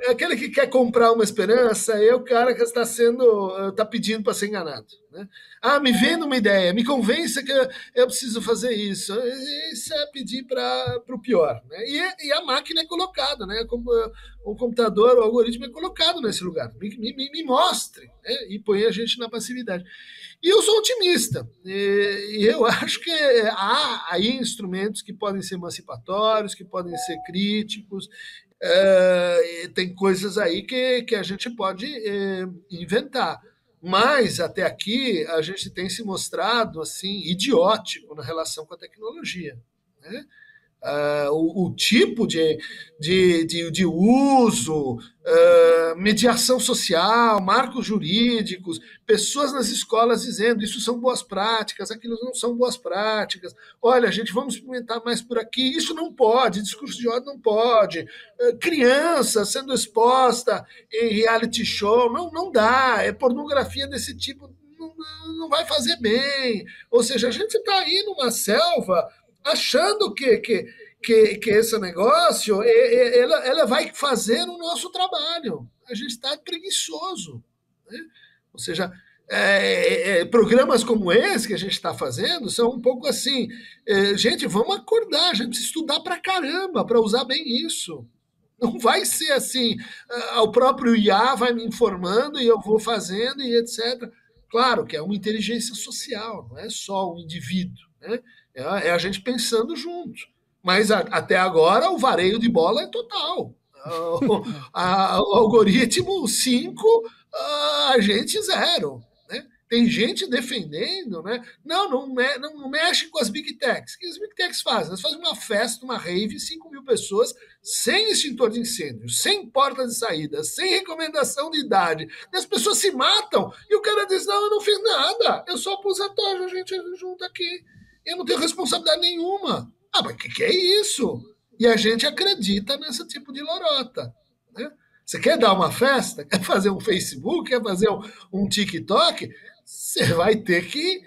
Aquele que quer comprar uma esperança é o cara que está pedindo para ser enganado. Né? Me venda uma ideia, me convença que eu preciso fazer isso. Isso é pedir para o pior. Né? E a máquina é colocada, né? O computador, o algoritmo é colocado nesse lugar. Me mostre, né? E põe a gente na passividade. E eu sou otimista. E eu acho que há aí instrumentos que podem ser emancipatórios, que podem ser críticos. Tem coisas aí que a gente pode inventar. Mas, até aqui, a gente tem se mostrado assim idiótico na relação com a tecnologia. Né? O tipo de uso, mediação social, marcos jurídicos, pessoas nas escolas dizendo isso são boas práticas, aquilo não são boas práticas, olha, gente, vamos experimentar mais por aqui, isso não pode, discurso de ódio não pode, criança sendo exposta em reality show, não dá, pornografia desse tipo não vai fazer bem, ou seja, a gente está aí numa selva achando que esse negócio ela vai fazer o nosso trabalho. A gente está preguiçoso. Né? Ou seja, programas como esse que a gente está fazendo são um pouco assim, gente, vamos acordar, a gente precisa estudar para caramba para usar bem isso. Não vai ser assim, o próprio IA vai me informando e eu vou fazendo e etc. Claro que é uma inteligência social, não é só um indivíduo, né? É a gente pensando junto. Mas até agora o vareio de bola é total. O algoritmo 5, a gente 0. Né? Tem gente defendendo, né? Não mexe com as Big Techs. O que as Big Techs fazem? Elas fazem uma festa, uma rave, 5.000 pessoas, sem extintor de incêndio, sem porta de saída, sem recomendação de idade. E as pessoas se matam e o cara diz, não, eu não fiz nada, eu sou aposentor, a gente junta aqui. Eu não tenho responsabilidade nenhuma. Mas que é isso? E a gente acredita nesse tipo de lorota. Né? Você quer dar uma festa? Quer fazer um Facebook? Quer fazer um TikTok? Você vai ter que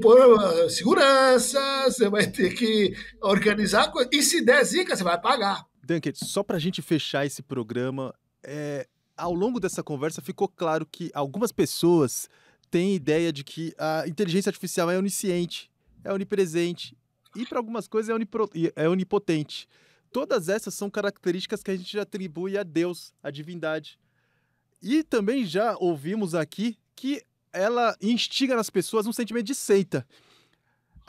pôr segurança, você vai ter que organizar a coisa. E se der zica, você vai pagar. Duncan, só para a gente fechar esse programa, ao longo dessa conversa ficou claro que algumas pessoas têm ideia de que a inteligência artificial é onisciente, é onipresente e para algumas coisas é onipotente. Todas essas são características que a gente atribui a Deus, à divindade. E também já ouvimos aqui que ela instiga nas pessoas um sentimento de seita.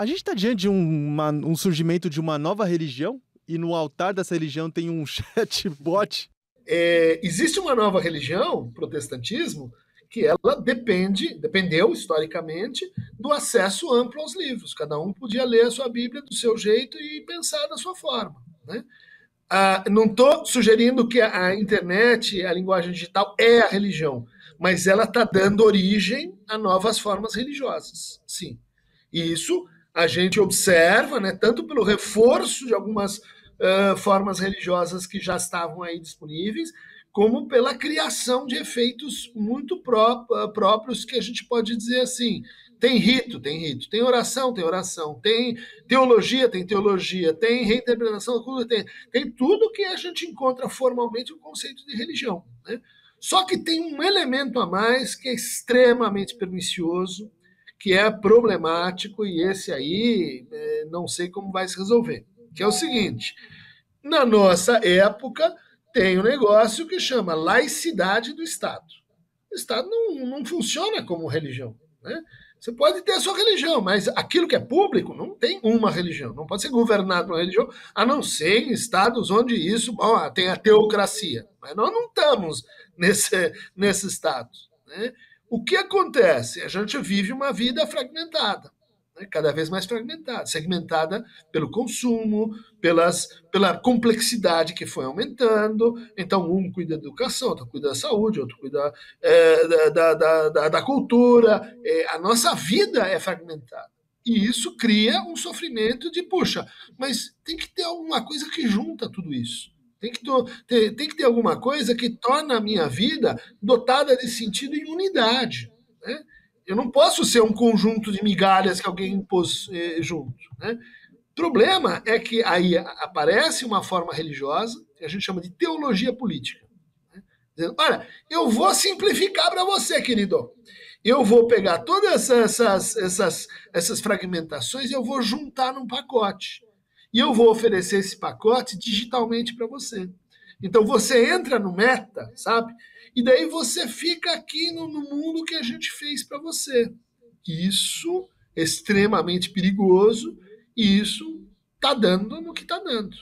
A gente está diante de um surgimento de uma nova religião e no altar dessa religião tem um chatbot? Existe uma nova religião, o protestantismo, que ela dependeu historicamente do acesso amplo aos livros. Cada um podia ler a sua Bíblia do seu jeito e pensar da sua forma, né? Não estou sugerindo que a internet, a linguagem digital é a religião, mas ela está dando origem a novas formas religiosas, sim. E isso a gente observa, né, tanto pelo reforço de algumas formas religiosas que já estavam aí disponíveis, como pela criação de efeitos muito próprios, que a gente pode dizer assim, tem rito, tem oração, tem teologia, tem reinterpretação, tem tudo que a gente encontra formalmente no conceito de religião, né? Só que tem um elemento a mais que é extremamente pernicioso, que é problemático, e esse aí não sei como vai se resolver, que é o seguinte: na nossa época tem um negócio que chama laicidade do Estado. O Estado não funciona como religião, né? Você pode ter a sua religião, mas aquilo que é público não tem uma religião, não pode ser governado por uma religião, a não ser em estados onde isso tem a teocracia. Mas nós não estamos nesse status, né? O que acontece? A gente vive uma vida fragmentada, né? Cada vez mais fragmentada, segmentada pelo consumo, pela complexidade que foi aumentando. Então, um cuida da educação, outro cuida da saúde, outro cuida da cultura. A nossa vida é fragmentada. E isso cria um sofrimento de, puxa, mas tem que ter alguma coisa que junta tudo isso. Tem que ter alguma coisa que torna a minha vida dotada de sentido e unidade, né? Eu não posso ser um conjunto de migalhas que alguém impôs junto, né? O problema é que aí aparece uma forma religiosa, que a gente chama de teologia política, né? Dizendo, olha, eu vou simplificar para você, querido. Eu vou pegar todas essas fragmentações e eu vou juntar num pacote. E eu vou oferecer esse pacote digitalmente para você. Então você entra no Meta, sabe? E daí você fica aqui no mundo que a gente fez para você. Isso é extremamente perigoso e isso está dando no que está dando.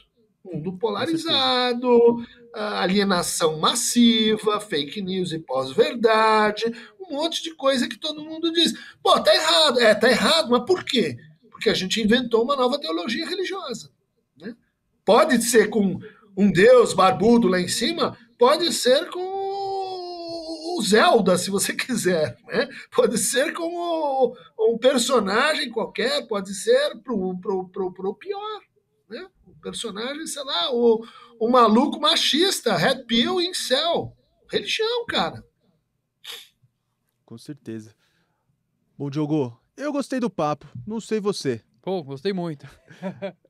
Mundo polarizado, alienação massiva, fake news e pós-verdade, um monte de coisa que todo mundo diz. Pô, tá errado. Tá errado, mas por quê? Porque a gente inventou uma nova teologia religiosa, né? Pode ser com um Deus barbudo lá em cima, pode ser com o Zelda, se você quiser, né? Pode ser como um personagem qualquer, pode ser pro pior, né? O personagem, sei lá, o maluco machista, Red Pill em céu. Religião, cara. Com certeza. Bom, Diogo, eu gostei do papo, não sei você. Pô, gostei muito.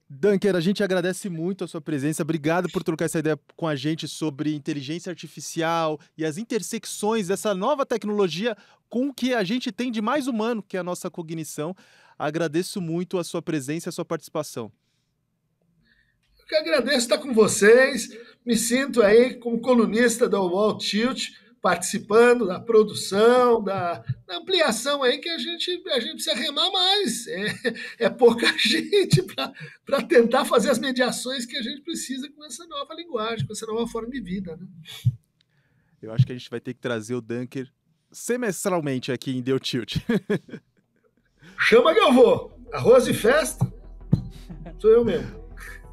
Dunker, a gente agradece muito a sua presença. Obrigado por trocar essa ideia com a gente sobre inteligência artificial e as intersecções dessa nova tecnologia com o que a gente tem de mais humano, que é a nossa cognição. Agradeço muito a sua presença e a sua participação. Eu que agradeço estar com vocês. Me sinto aí como colunista da Wall Tilt, participando da produção, da ampliação aí, que a gente precisa remar mais. É pouca gente para tentar fazer as mediações que a gente precisa com essa nova linguagem, com essa nova forma de vida, né? Eu acho que a gente vai ter que trazer o Dunker semestralmente aqui em Deu Tilt. Chama que eu vou. Arroz e festa, sou eu mesmo.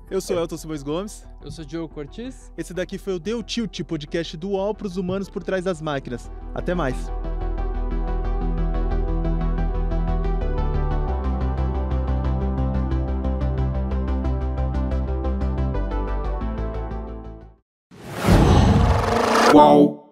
Eu sou Elton Simões Gomes. Eu sou Diogo Cortis. Esse daqui foi o Deu Tilt, podcast do UOL para os humanos por trás das máquinas. Até mais. UOL.